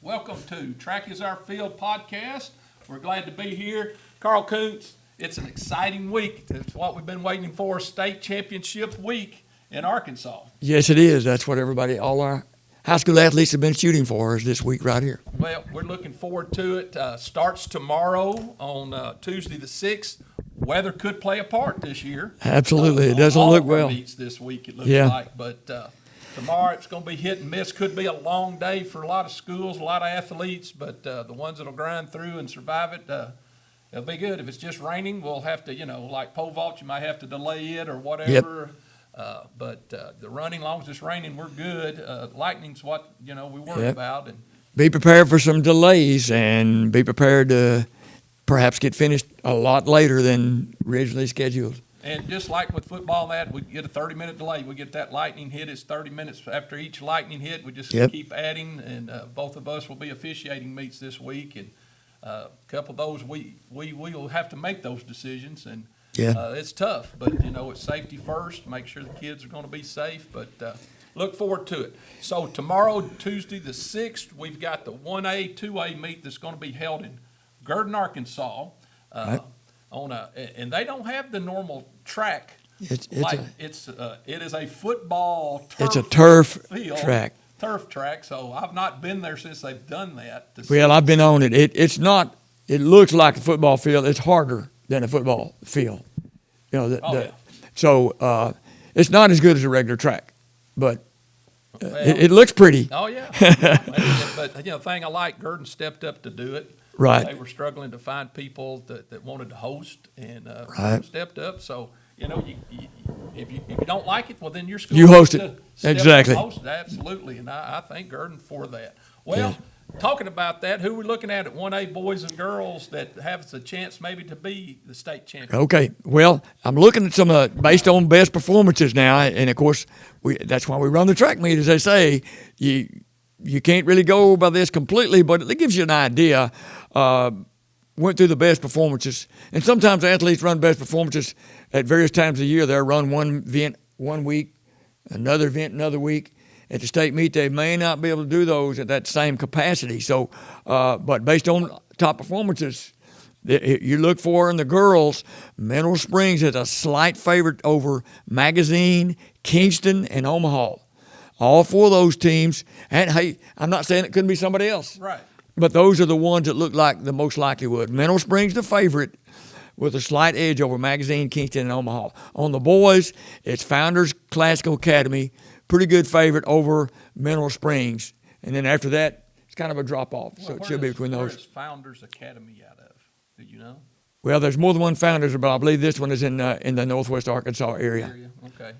Welcome to Track is Our Field podcast. We're glad to be here. Carl Kuntz, it's an exciting week. It's what we've been waiting for, state championship week in Arkansas. Yes, it is. That's what all our high school athletes have been shooting for is this week right here. Well, we're looking forward to it. Starts tomorrow on Tuesday the 6th. Weather could play a part this year. Absolutely. It doesn't all look of our well. Meets this week, it looks Yeah. like. But tomorrow it's going to be hit and miss. Could be a long day for a lot of schools, a lot of athletes, but the ones that'll grind through and survive it, it'll be good. If it's just raining, we'll have to, like pole vault, you might have to delay it or whatever. But the running, as long as it's raining, we're good. Lightning's what, we worry about. And Be prepared for some delays and be prepared to perhaps get finished a lot later than originally scheduled. And just like with football, we get a 30-minute delay. We get that lightning hit. It's 30 minutes after each lightning hit. We just keep adding, and both of us will be officiating meets this week. And a couple of those, we will have to make those decisions. And it's tough, but, it's safety first. Make sure the kids are going to be safe, but look forward to it. So tomorrow, Tuesday the 6th, we've got the 1A, 2A meet that's going to be held in Gurdon, Arkansas. And they don't have the normal track. It is a football turf. It's a turf field, track. Turf track. So I've not been there since they've done that. Well, I've been on it. It's not. It looks like a football field. It's harder than a football field. So it's not as good as a regular track, but it looks pretty. Oh yeah. But the thing I like, Gurdon stepped up to do it. Right. They were struggling to find people that wanted to host, and stepped up. So if you don't like it, well then your school you host it. To step Exactly. up and host it. Absolutely, and I thank Gurdon for that. Well, talking about that, who we're looking at 1A boys and girls that have the chance maybe to be the state champion. Okay. Well, I'm looking at some based on best performances now, and of course that's why we run the track meet, as they say. You can't really go by this completely, but it gives you an idea. Went through the best performances, and sometimes athletes run best performances at various times of the year. They'll run one event one week, another event another week. At the state meet, they may not be able to do those at that same capacity. So, but based on top performances, you look for in the girls, Mineral Springs is a slight favorite over Magazine, Kingston, and Omaha. All four of those teams, and hey, I'm not saying it couldn't be somebody else. Right. But those are the ones that look like the most likely would. Mineral Springs the favorite with a slight edge over Magazine, Kingston, and Omaha. On the boys, it's Founders Classical Academy, pretty good favorite over Mineral Springs. And then after that, it's kind of a drop-off. So it should be between those. Where is Founders Academy out of? Do you know? Well, there's more than one Founders, but I believe this one is in the northwest Arkansas area. Okay.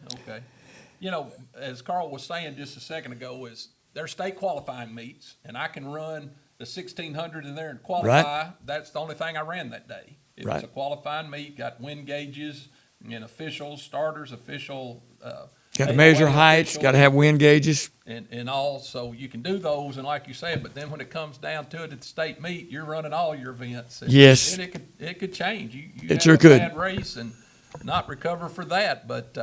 As Carl was saying just a second ago, is their state qualifying meets, and I can run the 1600 in there and qualify. Right. That's the only thing I ran that day. It was a qualifying meet, got wind gauges and officials, starters, official. Got to measure heights, got to have wind gauges. And all, so you can do those, and like you said, but then when it comes down to it at the state meet, you're running all your events. And, Yes. And it could change. You It sure could. Bad race and not recover for that. But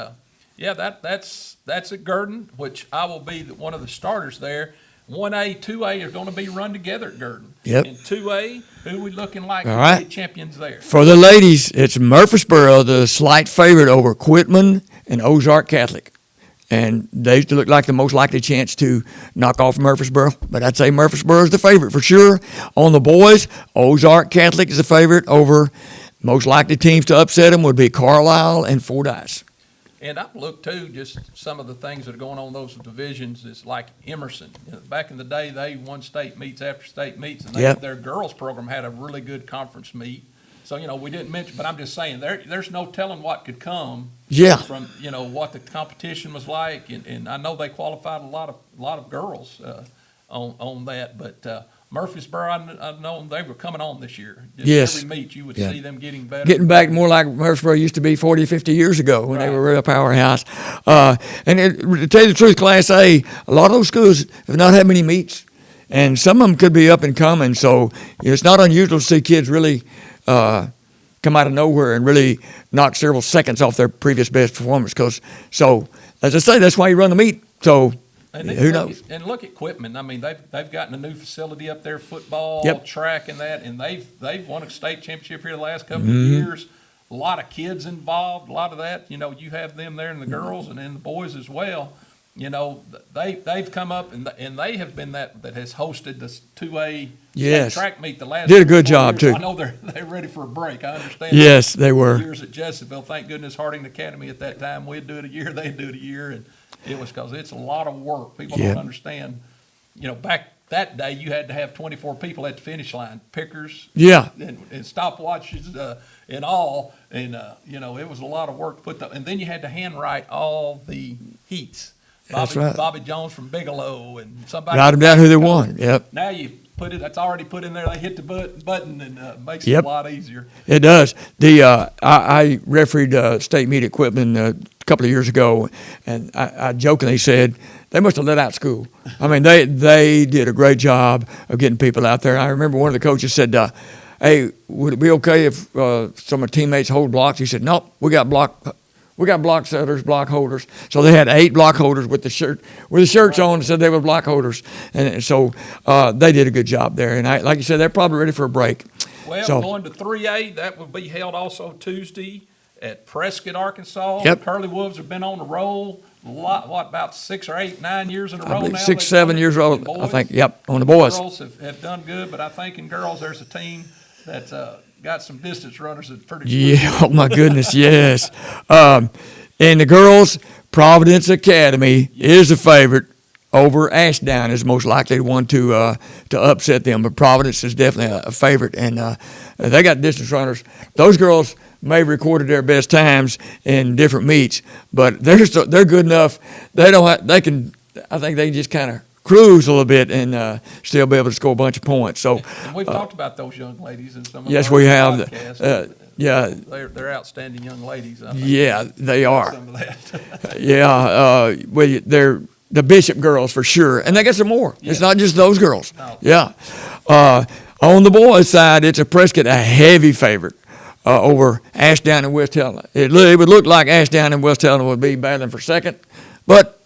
that's at Gurdon, which I will be one of the starters there. 1A, 2A are going to be run together at Gurdon. Yep. And 2A, who we looking like all right. champions there? For the ladies, it's Murfreesboro, the slight favorite over Quitman and Ozark Catholic. And they look like the most likely chance to knock off Murfreesboro. But I'd say Murfreesboro is the favorite for sure. On the boys, Ozark Catholic is the favorite over most likely teams to upset them would be Carlisle and Fordyce. And I've looked too, just some of the things that are going on in those divisions is like Emerson. Back in the day, they won state meets after state meets, and their girls program had a really good conference meet. So, we didn't mention, but I'm just saying there's no telling what could come from, what the competition was like. And I know they qualified a lot of girls on that, but Murfreesboro, I've known they were coming on this year. Yes. Every meet you would see them getting better. Getting back more like Murfreesboro used to be 40, 50 years ago when they were a real powerhouse. To tell you the truth, Class A lot of those schools have not had many meets, and some of them could be up and coming. So it's not unusual to see kids really come out of nowhere and really knock several seconds off their previous best performance. So, as I say, that's why you run the meet. So And then who knows? And look at Quitman. I mean, they've gotten a new facility up there, football, Yep. track, and that, and they've won a state championship here the last couple Mm-hmm. of years. A lot of kids involved. A lot of that. You know, you have them there, and the girls, and then the boys as well. You know, they've come up and they have been that has hosted this 2A Yes. track meet the last. Did a good 4 job, years. too. I know they're ready for a break. I understand. Yes, they were. Years at Jesseville, thank goodness Harding Academy at that time, we'd do it a year, they'd do it a year, and it was because it's a lot of work. People Yeah. don't understand. You know, back that day, you had to have 24 people at the finish line, pickers Yeah. and stopwatches and all, and you know, it was a lot of work to put the. And then you had to handwrite all the heats. That's right. Bobby Jones from Bigelow and somebody. Write them down who they won. Yep. Now you put it. That's already put in there. They hit the button and makes Yep. it a lot easier. It does. I refereed state meet equipment a couple of years ago, and I jokingly said they must have let out school. I mean, they did a great job of getting people out there. I remember one of the coaches said, "Hey, would it be okay if some of the teammates hold blocks?" He said, "Nope, we got block setters, block holders." So they had 8 block holders with the shirts on, and said they were block holders, and so they did a good job there. And like you said, they're probably ready for a break. Well, So- going to 3A, that will be held also Tuesday at Prescott, Arkansas. Yep. Curly Wolves have been on the roll. About 6 or 8, 9 years in a row I believe now. 6, They've 7 done it. years old. And I boys, think. Yep, on the boys. Girls have done good, but I think in girls there's a team that's got some distance runners that's pretty good. Yeah, oh my goodness, yes. And the girls, Providence Academy is a favorite over Ashdown is most likely the one to upset them. But Providence is definitely a favorite, and they got distance runners. Those girls may have recorded their best times in different meets, but they're good enough. I think they can just kind of cruise a little bit and still be able to score a bunch of points. So And we've talked about those young ladies in some of yes, our we have. podcasts. Yeah, They're outstanding young ladies. I think. yeah, they are. Some of that. Yeah, well, they're the Bishop girls for sure, and they got some more. It's not just those girls. No. Yeah, on the boys' side, it's a Prescott a heavy favorite over Ashdown and West Helena. It would look like Ashdown and West Helena would be battling for second, but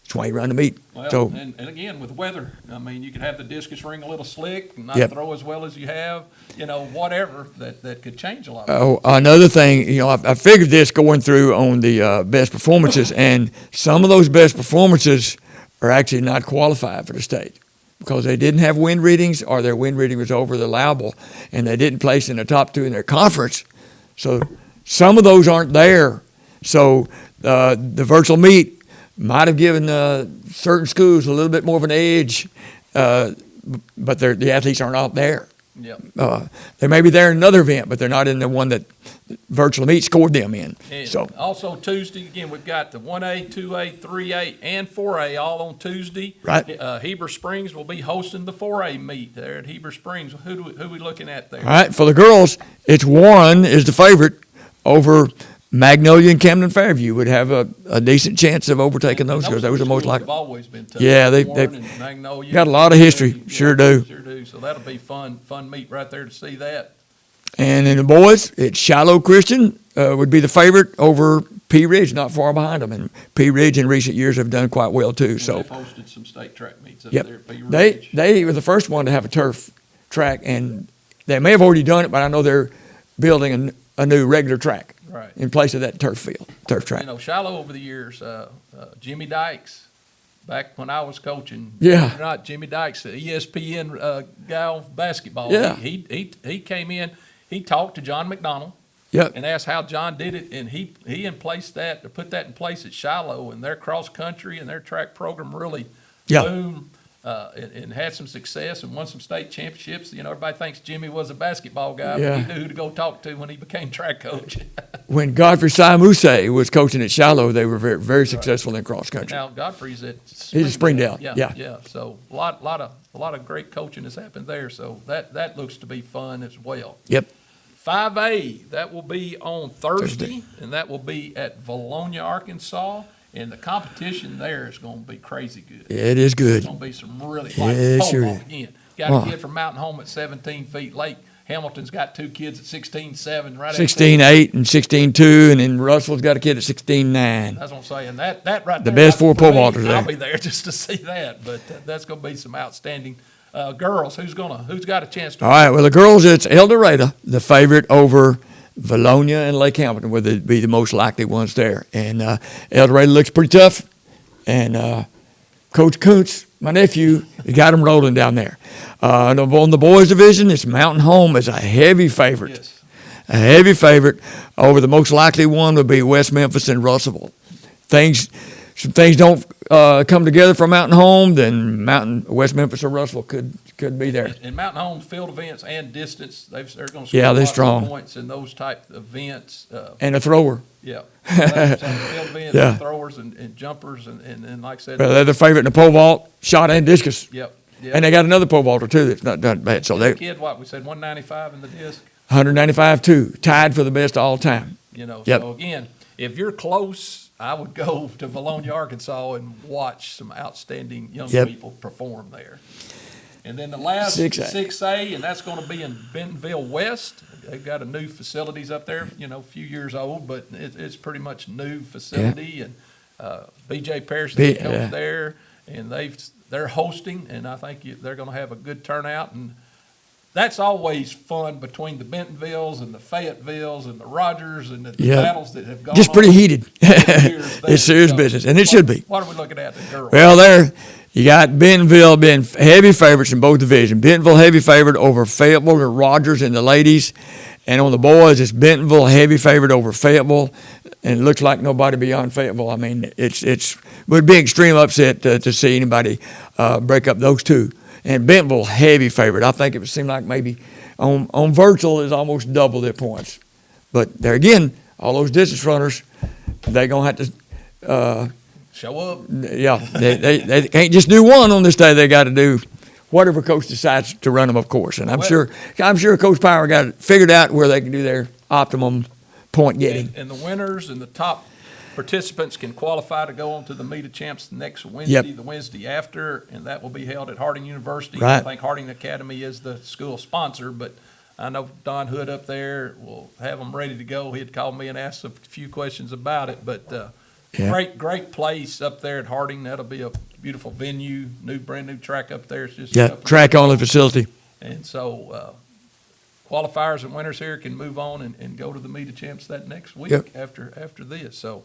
it's why you run the meet. Well, So and again, with weather, I mean, you could have the discus ring a little slick, and not Yep. throw as well as you have, you know, whatever, that could change a lot. another thing, I figured this going through on the best performances, and some of those best performances are actually not qualified for the state because they didn't have wind readings or their wind reading was over the allowable, and they didn't place in the top 2 in their conference. So some of those aren't there. So the virtual meet might have given certain schools a little bit more of an edge, but the athletes aren't out there. Yep. They may be there in another event, but they're not in the one that virtual meet scored them in. And So also Tuesday, again, we've got the 1A, 2A, 3A, and 4A all on Tuesday. Right. Heber Springs will be hosting the 4A meet there at Heber Springs. Who we looking at there? all right, for the girls, it's Warren is the favorite over Magnolia and Camden Fairview. Would have a decent chance of overtaking those girls. That was the most schools likely. have always been tough. Yeah, they've Warren and Magnolia. got a lot of history. Yeah, Sure do. Sure do. So that'll be fun meet right there to see that. And in the boys, it's Shiloh Christian would be the favorite over Pea Ridge, not far behind them. And Pea Ridge in recent years have done quite well too. And So they've hosted some state track meets up yep, there at Pea Ridge. they were the first one to have a turf track, and they may have already done it, but I know they're building a new regular track Right. in place of that turf track. You know, Shiloh over the years, Jimmy Dykes, back when I was coaching. Yeah. believe it or not, Jimmy Dykes, the ESPN guy on basketball. Yeah. He came in, he talked to John McDonald Yep. and asked how John did it, and he put that in place at Shiloh, and their cross country and their track program really Yeah. boomed. And had some success and won some state championships. You know, everybody thinks Jimmy was a basketball guy, Yeah. but he knew who to go talk to when he became track coach. When Godfrey Simuse was coaching at Shiloh, they were very, very successful in cross country. Now Godfrey's at He's at Springdale, yeah. So a lot of great coaching has happened there. So that looks to be fun as well. Yep. 5A, that will be on Thursday, Thursday. and that will be at Valonia, Arkansas. And the competition there is going to be crazy good. It is good. It's going to be some really Yeah, like sure pole vault is. again. Got Wow. a kid from Mountain Home at 17 feet. Lake Hamilton's got 2 kids at 16.7, right? 16.8 and 16.2, and then Russell's got a kid at 16.9. That's what I'm saying. That right The there. best 4 for pole me, vaulters there. I'll be there just to see that. But that's going to be some outstanding girls. Who's got a chance to? All right, well, the girls, it's El Dorado, the favorite over Valonia and Lake Hamilton, would be the most likely ones there. And El Dorado looks pretty tough. And Coach Kuntz, my nephew, he got them rolling down there. On the boys division, it's Mountain Home is a heavy favorite. Yes. A heavy favorite over the most likely one would be West Memphis and Russellville. Some things don't come together for Mountain Home, then West Memphis or Russellville could be there. And Mountain Home's field events and distance, they're going to score Yeah, they're a lot strong. of points in those type of events. And a thrower. Yeah. Field events, Yeah. and throwers and jumpers and like I said. Well, they're the favorite in the pole vault, shot, and discus. Yep. And they got another pole vaulter too that's not done bad. So they Kid, what we said, 195 in the disc. 195 too, tied for the best all time. Yep. Yep. So again, if you're close, I would go to Valonia, Arkansas, and watch some outstanding young Yep. people perform there. And then the last 6A. 6A, and that's going to be in Bentonville West. They've got a new facilities up there, a few years old, but it's pretty much new facility. And B.J. Pearson coach there, and they're hosting, and I think they're going to have a good turnout. And that's always fun between the Bentonvilles and the Fayettevilles and the Rogers and the battles that have gone Just pretty on heated. It's serious business, and it should be. What are we looking at, the girls? Well, there you got Bentonville being heavy favorites in both divisions. Bentonville heavy favorite over Fayetteville and Rogers in the ladies, and on the boys, it's Bentonville heavy favorite over Fayetteville, and it looks like nobody beyond Fayetteville. I mean, it would be an extreme upset to see anybody break up those two. And Bentonville heavy favorite. I think it would seem like maybe on virtual is almost double their points. But there again, all those distance runners, they're gonna have to show up. Yeah, they can't just do one on this day. They got to do whatever coach decides to run them, of course. And I'm sure Coach Power got it figured out where they can do their optimum point getting. And the winners and the top participants can qualify to go on to the Meet of Champs next Wednesday, the Wednesday after, and that will be held at Harding University. Right. I think Harding Academy is the school sponsor, but I know Don Hood up there will have them ready to go. He'd call me and ask a few questions about it, but great place up there at Harding. That'll be a beautiful venue, brand new track up there. It's just track only facility. And so qualifiers and winners here can move on and go to the Meet of Champs that next week after this. So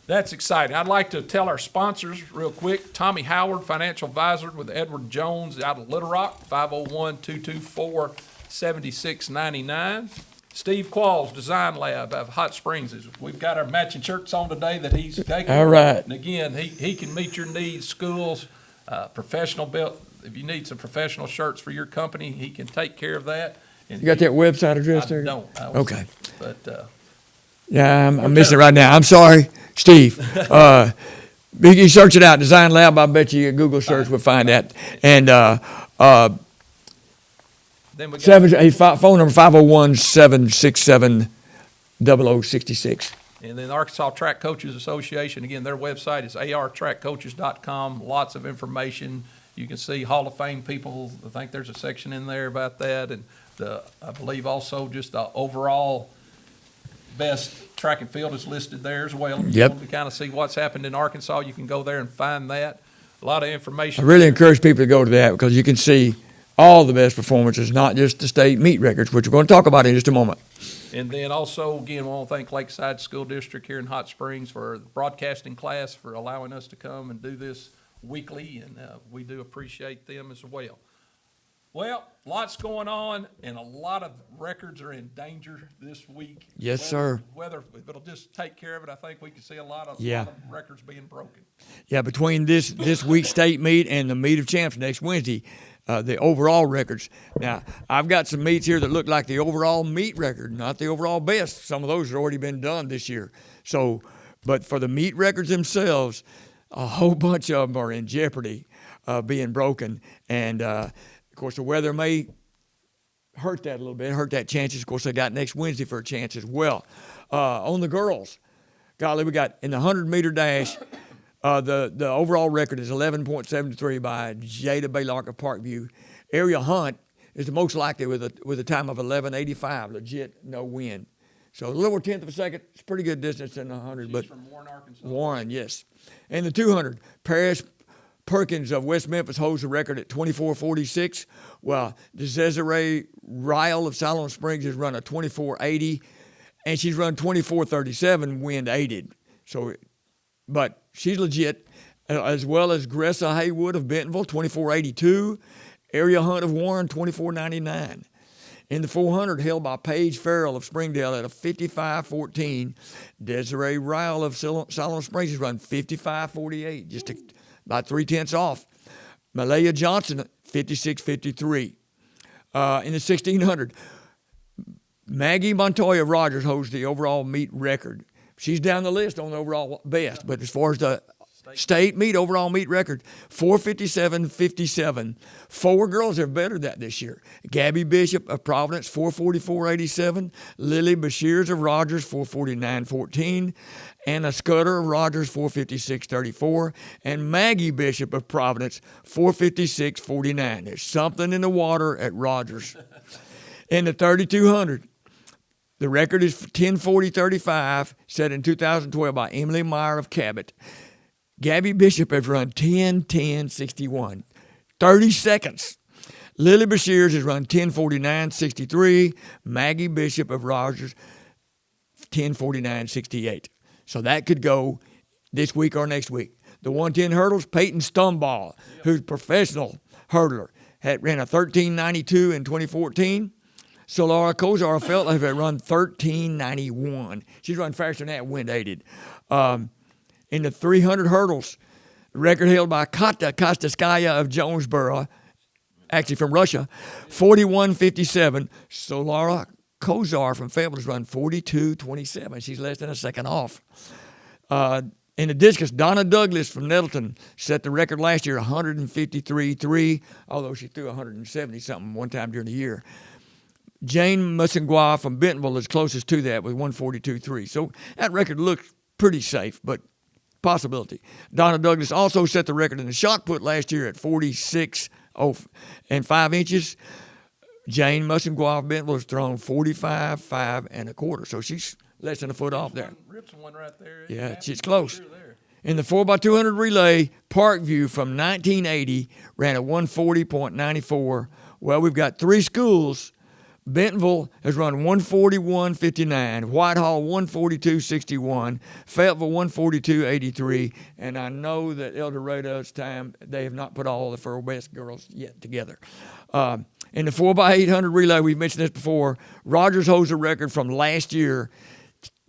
that's exciting. I'd like to tell our sponsors real quick. Tommy Howard, financial advisor with Edward Jones out of Little Rock, 501-224-7699. Steve Qualls, Design Lab out of Hot Springs. We've got our matching shirts on today that he's taking. All right. And again, he can meet your needs, schools, professional built. If you need some professional shirts for your company, he can take care of that. And You got that website address there? I don't. Okay. But Yeah, I'm missing it right now. I'm sorry, Steve. You search it out, Design Lab. I bet you a Google search will find that. And then we got phone number 501-767-0066. And then the Arkansas Track Coaches Association, again, their website is artrackcoaches.com. Lots of information. You can see Hall of Fame people. I think there's a section in there about that. And I believe also just the overall best track and field is listed there as well. If you want to kind of see what's happened in Arkansas, you can go there and find that. A lot of information. I really encourage people to go to that because you can see all the best performances, not just the state meet records, which we're going to talk about in just a moment. And then also, again, I want to thank Lakeside School District here in Hot Springs for the broadcasting class for allowing us to come and do this weekly, and we do appreciate them as well. Well, lots going on, and a lot of records are in danger this week. Yes, sir. Whether if it'll just take care of it, I think we can see a lot of records being broken. Yeah, between this week's state meet and the Meet of Champs next Wednesday, the overall records. Now, I've got some meets here that look like the overall meet record, not the overall best. Some of those have already been done this year. So, but for the meet records themselves, a whole bunch of them are in jeopardy of being broken. And, of course, the weather may hurt that a little bit, hurt that chances. Of course, they got next Wednesday for a chance as well. On the girls, golly, we got in the 100-meter dash, the overall record is 11.73 by Jada Baylock of Parkview. Ariel Hunt is the most likely with a time of 11:85. Legit, no wind. So a little over 1/10 of a second. It's a pretty good distance in the 100. She's But from Warren, Arkansas. Warren, yes. And the 200, Paris Perkins of West Memphis holds the record at 24:46. Well, Desiree Ryle of Siloam Springs has run a 24:80, and she's run 24:37 wind aided. So, but she's legit, as well as Gressa Haywood of Bentonville, 24:82. Area Hunt of Warren, 24:99. In the 400, held by Paige Farrell of Springdale at a 55:14. Desiree Ryle of Siloam Springs has run 55:48, just about 3/10 off. Malaya Johnson, 56:53. In the 1600, Maggie Montoya of Rogers holds the overall meet record. She's down the list on the overall best, but as far as the state meet, overall meet record, 4:57.57. 4 girls have bettered that this year. Gabby Bishop of Providence, 4:44.87. Lily Bashirs of Rogers, 4:49.14. Anna Scudder of Rogers, 4:56.34. And Maggie Bishop of Providence, 4:56.49. There's something in the water at Rogers. In the 3200, the record is 10:40.35, set in 2012 by Emily Meyer of Cabot. Gabby Bishop has run 10:10.61, 30 seconds. Lily Bashirs has run 10:49.63. Maggie Bishop of Rogers, 10:49.68. So that could go this week or next week. The 110 hurdles, Peyton Stumbaugh, who's a professional hurdler, ran a 13:92 in 2014. Solara Kozar felt like had run 13:91. She's run faster than that, wind aided. In the 300 hurdles, record held by Kata Kostaskaya of Jonesboro, actually from Russia, 41:57. Solara Kozar from Fayetteville has run 42:27. She's less than a second off. In the discus, Donna Douglas from Nettleton set the record last year, 153.3, although she threw 170-something one time during the year. Jane Mussingwa from Bentonville is closest to that with 142.3. So that record looks pretty safe, but possibility. Donna Douglas also set the record in the shot put last year at 46.5 Jane Mussingwa of Bentonville has thrown 45.5 So she's less than a foot off there. Rips one right there. Yeah, she's close. In the 4x200 relay, Parkview from 1980 ran a 140.94. Well, we've got 3 schools. Bentonville has run 141.59, Whitehall 142.61, Fayetteville 142.83, and I know that El Dorado's time, they have not put all the 4 best girls yet together. In the 4x800 relay, we've mentioned this before, Rogers holds a record from last year,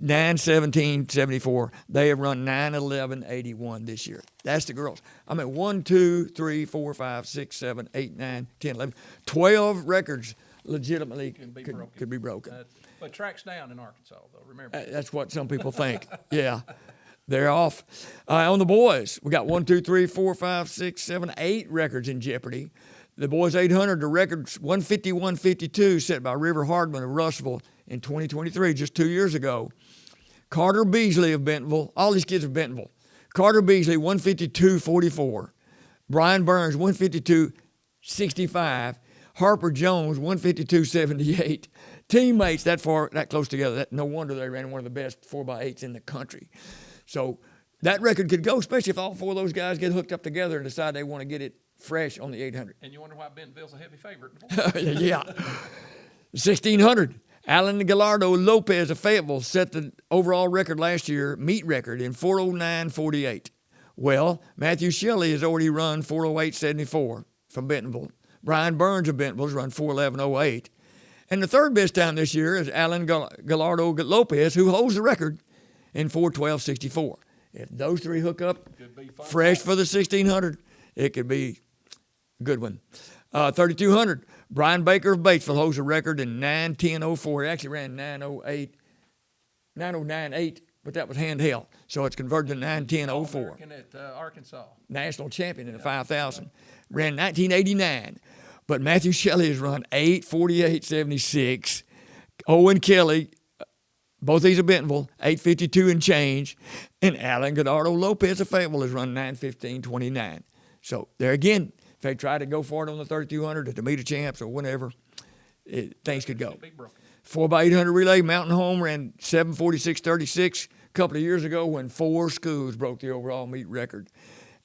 9:17.74. They have run 9:11.81 this year. That's the girls. I mean, 1, 2, 3, 4, 5, 6, 7, 8, 9, 10, 11, 12 records legitimately could be broken. But track's down in Arkansas, though, remember. That's what some people think. Yeah, they're off. On the boys, we got 1, 2, 3, 4, 5, 6, 7, 8 records in jeopardy. The boys 800, the record's 151.52 set by River Hardman of Russellville in 2023, just 2 years ago. Carter Beasley of Bentonville, all these kids of Bentonville. Carter Beasley, 152.44. Brian Burns, 152.65. Harper Jones, 152.78. Teammates that close together, no wonder they ran one of the best 4x8s in the country. So that record could go, especially if all 4 of those guys get hooked up together and decide they want to get it fresh on the 800. And you wonder why Bentonville's a heavy favorite. Yeah. 1600, Alan Gallardo Lopez of Fayetteville set the overall record last year, meet record, in 4:09.48. Well, Matthew Shelley has already run 4:08.74 from Bentonville. Brian Burns of Bentonville has run 4:11.08. And the third best time this year is Alan Gallardo Lopez, who holds the record in 4:12.64. If those 3 hook up fresh for the 1600, it could be a good one. 3200, Brian Baker of Batesville holds the record in 9:10.04. He actually ran 9:09.8, but that was handheld. So it's converted to 9:10.04. American at Arkansas. National champion in the 5,000. Ran 1989. But Matthew Shelley has run 8:48.76. Owen Kelly, both these are Bentonville, 8:52 and change. And Alan Gallardo Lopez of Fayetteville has run 9:15.29. So there again, they tried to go for it on the 3,200 at the meet of champs or whenever, things could go. Should be broken. 4x800 relay, Mountain Home ran 7:46.36 a couple of years ago when 4 schools broke the overall meet record.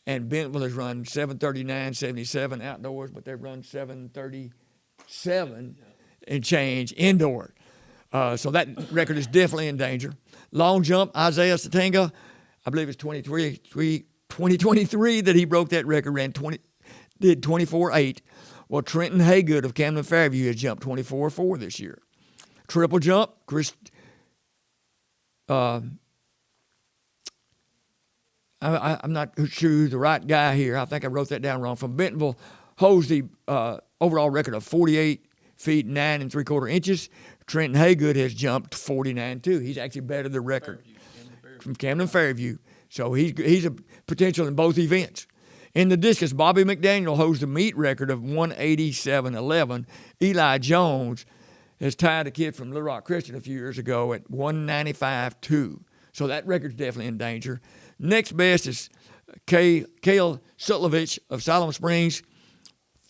And Bentonville has run 7:39.77 outdoors, but they've run 7:37 and change indoor. So that record is definitely in danger. Long jump, Isaiah Satanga, I believe it's 2023 that he broke that record, did 24.8. Well, Trenton Haygood of Camden Fairview has jumped 24.4 this year. Triple jump, I'm not sure the right guy here. I think I wrote that down wrong. From Bentonville, holds the overall record of 48 feet 9 3/4 inches. Trenton Haygood has jumped 49.2. He's actually better the record from Camden Fairview. So he's a potential in both events. In the discus, Bobby McDaniel holds the meet record of 187.11. Eli Jones has tied a kid from Little Rock Christian a few years ago at 195.2. So that record's definitely in danger. Next best is Kale Sutlovich of Siloam Springs,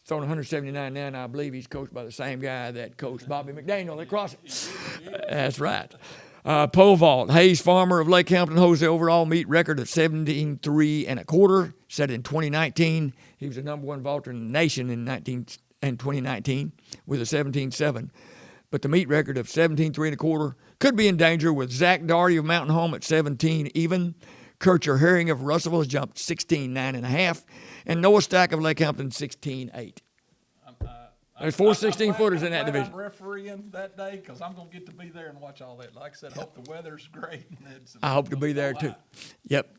throwing 179 now, and I believe he's coached by the same guy that coached Bobby McDaniel at CrossFit. That's right. Pole vault, Hayes Farmer of Lake Hampton holds the overall meet record of 17.3 1/4, set in 2019. He was the number 1 vaulter in the nation in 2019 with a 17.7. But the meet record of 17.3 1/4 could be in danger with Zach Daugherty of Mountain Home at 17 even. Kircher Herring of Russellville has jumped 16.9 1/2, and Noah Stack of Lake Hampton 16.8. There's 4 16-footers in that division. I'm refereeing that day because I'm going to get to be there and watch all that. Like I said, hope the weather's great. I hope to be there too. Yep.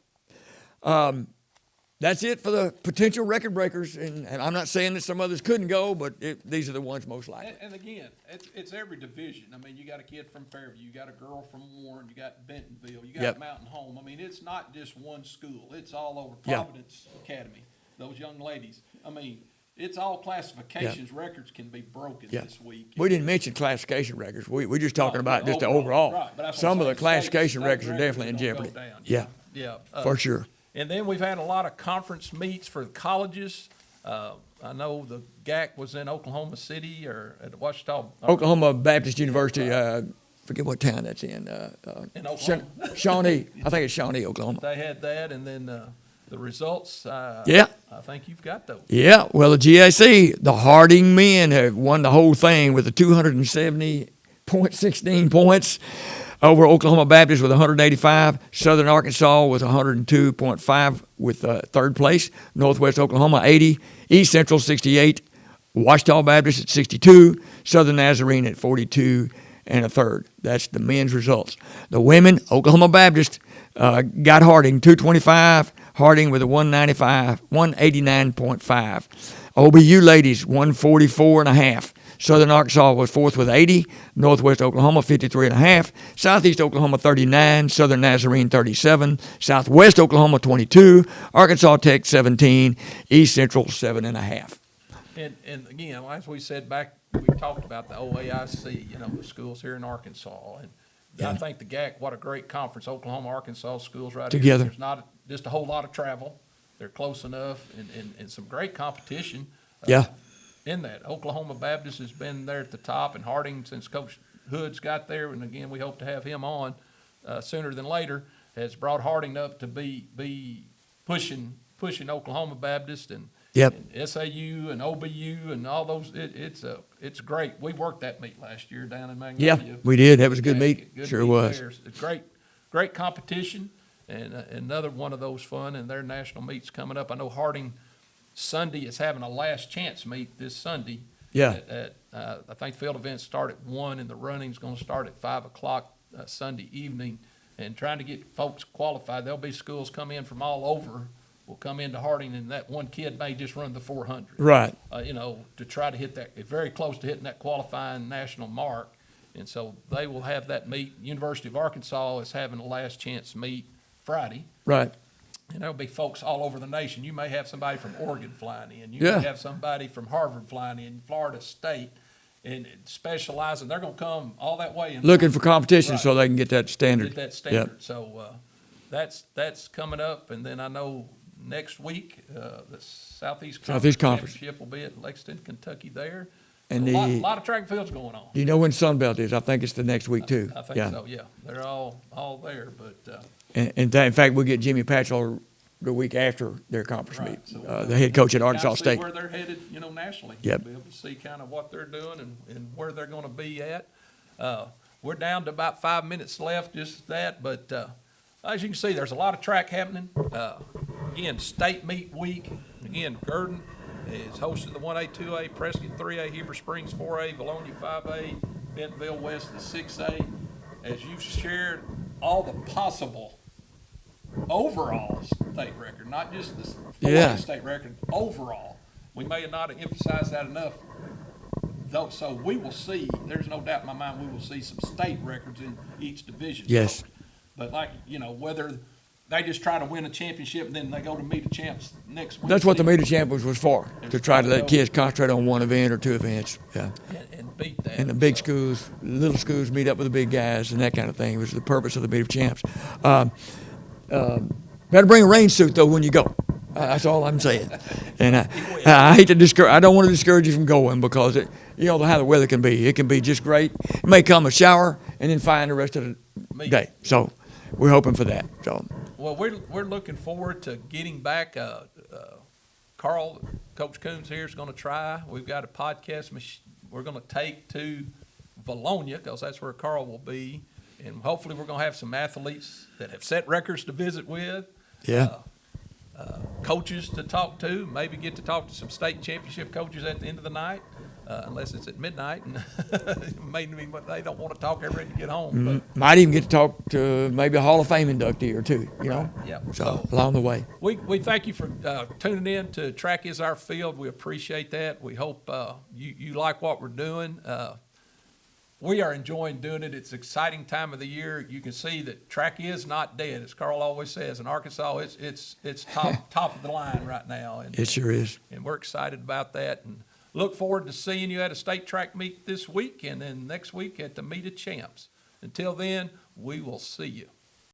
That's it for the potential record breakers, and I'm not saying that some others couldn't go, but these are the ones most likely. And again, it's every division. I mean, you got a kid from Fairview, you got a girl from Warren, you got Bentonville, you got Mountain Home. I mean, it's not just one school. It's all over. Providence Academy, those young ladies. I mean, it's all classifications. Records can be broken this week. We didn't mention classification records. We're just talking about just the overall. Right, but some of the classification records are definitely in jeopardy. Yeah, for sure. And then we've had a lot of conference meets for the colleges. I know the GAC was in Oklahoma City or at Ouachita. Oklahoma Baptist University. Forget what town that's in. In Oklahoma. Shawnee. I think it's Shawnee, Oklahoma. They had that, and then the results. I think you've got those. Yeah. Well, the GAC, the Harding men have won the whole thing with the 270.16 points. Over Oklahoma Baptist with 185, Southern Arkansas with 102.5 with third place, Northwest Oklahoma 80, East Central 68, Ouachita Baptist at 62, Southern Nazarene at 42 and a third. That's the men's results. The women, Oklahoma Baptist got Harding 225, Harding with a 189.5. OBU ladies 144.5. Southern Arkansas was 4th with 80, Northwest Oklahoma 53.5, Southeast Oklahoma 39, Southern Nazarene 37, Southwest Oklahoma 22, Arkansas Tech 17, East Central 7.5. And again, as we said back, we talked about the OAIC, the schools here in Arkansas, and I think the GAC, what a great conference. Oklahoma, Arkansas schools right together. There's not just a whole lot of travel. They're close enough, and some great competition. In that, Oklahoma Baptist has been there at the top, and Harding, since Coach Hood's got there, and again, we hope to have him on sooner than later, has brought Harding up to be pushing Oklahoma Baptist and SAU and OBU and all those. It's great. We worked that meet last year down in Magnolia. Yeah, we did. That was a good meet. Sure was. It's great competition, and another one of those fun. And their national meets coming up. I know Harding Sunday is having a last chance meet this Sunday. I think field events start at 1 and the running's going to start at 5 o'clock Sunday evening, and trying to get folks qualified. There'll be schools come in from all over will come into Harding, and that one kid may just run the 400. Right. To try to hit that, very close to hitting that qualifying national mark. And so they will have that meet. University of Arkansas is having a last chance meet Friday. Right. And there'll be folks all over the nation. You may have somebody from Oregon flying in. You may have somebody from Harvard flying in, Florida State, and specializing. They're going to come all that way. And looking for competition so they can get that standard. So that's coming up. And then I know next week. The Southeast Conference. Championship will be at Lexington, Kentucky there. And A the lot of track and fields going on. do you know when Sunbelt is? I think it's the next week too. I think so, yeah. They're all there, but, And in fact, we'll get Jimmy Patchell the week after their conference right. meet. So, The head coach at kinda Arkansas see State. where they're headed, nationally. Yep. Be able to see kind of what they're doing and where they're going to be at. We're down to about 5 minutes left, just that, but as you can see, there's a lot of track happening. Again, state meet week. Again, Gurdon is hosting the 1A, 2A, Prescott 3A, Heber Springs 4A, Valonia 5A, Bentonville West is 6A. As you've shared all the possible overall state record, not just the 4A Yeah. state record, overall. We may not have emphasized that enough, though, so we will see, there's no doubt in my mind, we will see some state records in each division. Yes. But whether they just try to win a championship and then they go to meet the champs next week. That's what the Media Champions was for, to try to let kids concentrate on one event or two events. Yeah. And beat that. And the big schools, little schools meet up with the big guys and that kind of thing. It was the purpose of the Meet of Champs. Better bring a rain suit though when you go. That's all I'm saying. And I hate to discourage. I don't want to discourage you from going because you know how the weather can be. It can be just great. It may come a shower and then fine the rest of the day. So we're hoping for that. So Well, we're looking forward to getting back. Carl, Coach Coons here is going to try. We've got a podcast we're going to take to Valonia because that's where Carl will be, and hopefully we're going to have some athletes that have set records to visit with. yeah. Coaches to talk to, maybe get to talk to some state championship coaches at the end of the night, unless it's at midnight, and maybe they don't want to talk, they're ready to get home. But Might even get to talk to maybe a Hall of Fame inductee or two, you know? yeah. So along the way. We thank you for tuning in to Track Is Our Field. We appreciate that. We hope you like what we're doing. We are enjoying doing it. It's an exciting time of the year. You can see that track is not dead, as Carl always says. In Arkansas, it's top of the line right now, and It sure is. we're excited about that. And look forward to seeing you at a state track meet this week, and then next week at the Meet of Champs. Until then, we will see you.